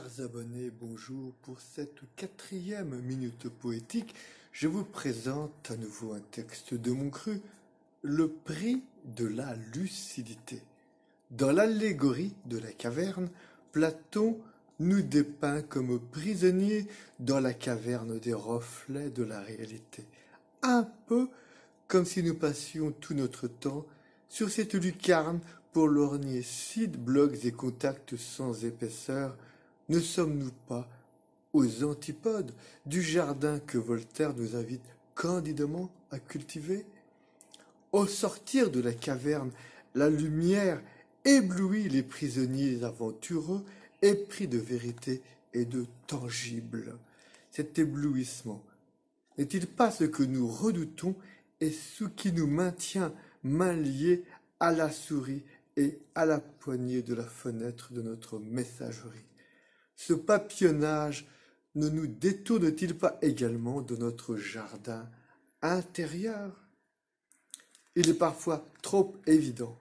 Chers abonnés, bonjour. Pour cette 4e minute poétique, je vous présente à nouveau un texte de mon cru, Le prix de la lucidité. Dans l'allégorie de la caverne, Platon nous dépeint comme prisonniers dans la caverne des reflets de la réalité. Un peu comme si nous passions tout notre temps sur cette lucarne pour lorgner sites, blocs et contacts sans épaisseur. Ne sommes-nous pas aux antipodes du jardin que Voltaire nous invite candidement à cultiver? Au sortir de la caverne, la lumière éblouit les prisonniers aventureux, épris de vérité et de tangible. Cet éblouissement n'est-il pas ce que nous redoutons et ce qui nous maintient mains liées à la souris et à la poignée de la fenêtre de notre messagerie? Ce papillonnage ne nous détourne-t-il pas également de notre jardin intérieur? Il est parfois trop évident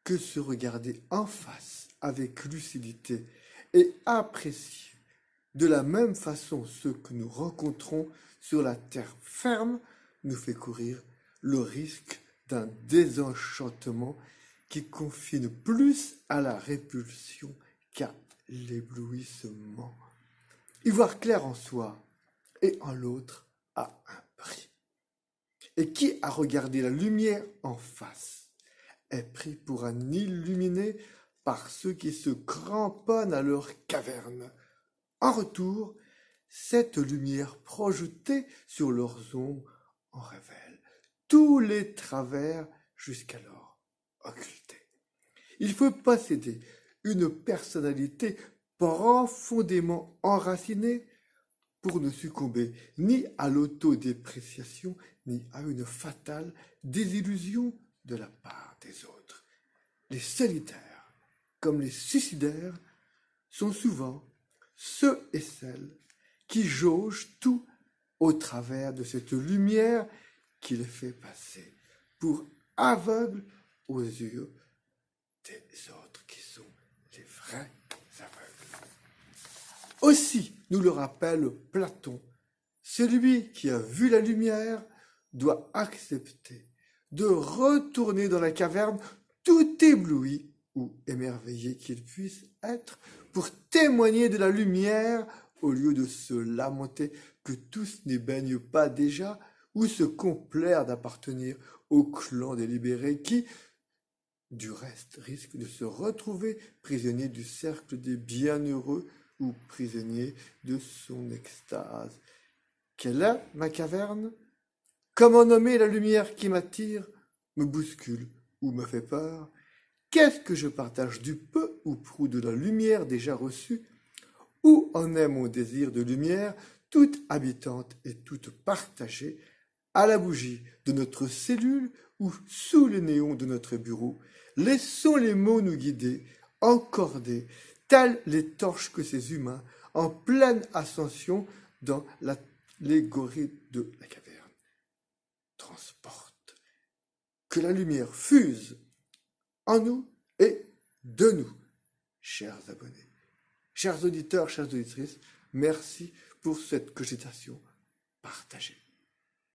que se regarder en face avec lucidité et apprécier de la même façon ce que nous rencontrons sur la terre ferme nous fait courir le risque d'un désenchantement qui confine plus à la répulsion qu'à l'éblouissement. Y voir clair en soi et en l'autre a un prix. Et qui a regardé la lumière en face est pris pour un illuminé par ceux qui se cramponnent à leur caverne. En retour, cette lumière projetée sur leurs ombres en révèle tous les travers jusqu'alors occultés. Il faut posséder une personnalité profondément enracinée pour ne succomber ni à l'autodépréciation, ni à une fatale désillusion de la part des autres. Les solitaires, comme les suicidaires, sont souvent ceux et celles qui jaugent tout au travers de cette lumière qui les fait passer pour aveugles aux yeux des autres qui sont les vrais aveugles. Aussi, nous le rappelle Platon, celui qui a vu la lumière doit accepter de retourner dans la caverne tout ébloui ou émerveillé qu'il puisse être pour témoigner de la lumière au lieu de se lamenter que tous n'y baignent pas déjà ou se complaire d'appartenir au clan des libérés qui, du reste, risque de se retrouver prisonnier du cercle des bienheureux ou prisonnier de son extase. Quelle est ma caverne? Comment nommer la lumière qui m'attire, me bouscule ou me fait peur? Qu'est-ce que je partage du peu ou prou de la lumière déjà reçue? Où en est mon désir de lumière, toute habitante et toute partagée, à la bougie de notre cellule ou sous les néons de notre bureau? Laissons les mots nous guider, encordés, telles les torches que ces humains, en pleine ascension dans l'allégorie de la caverne, transportent. Que la lumière fuse en nous et de nous, chers abonnés. Chers auditeurs, chères auditrices, merci pour cette cogitation partagée.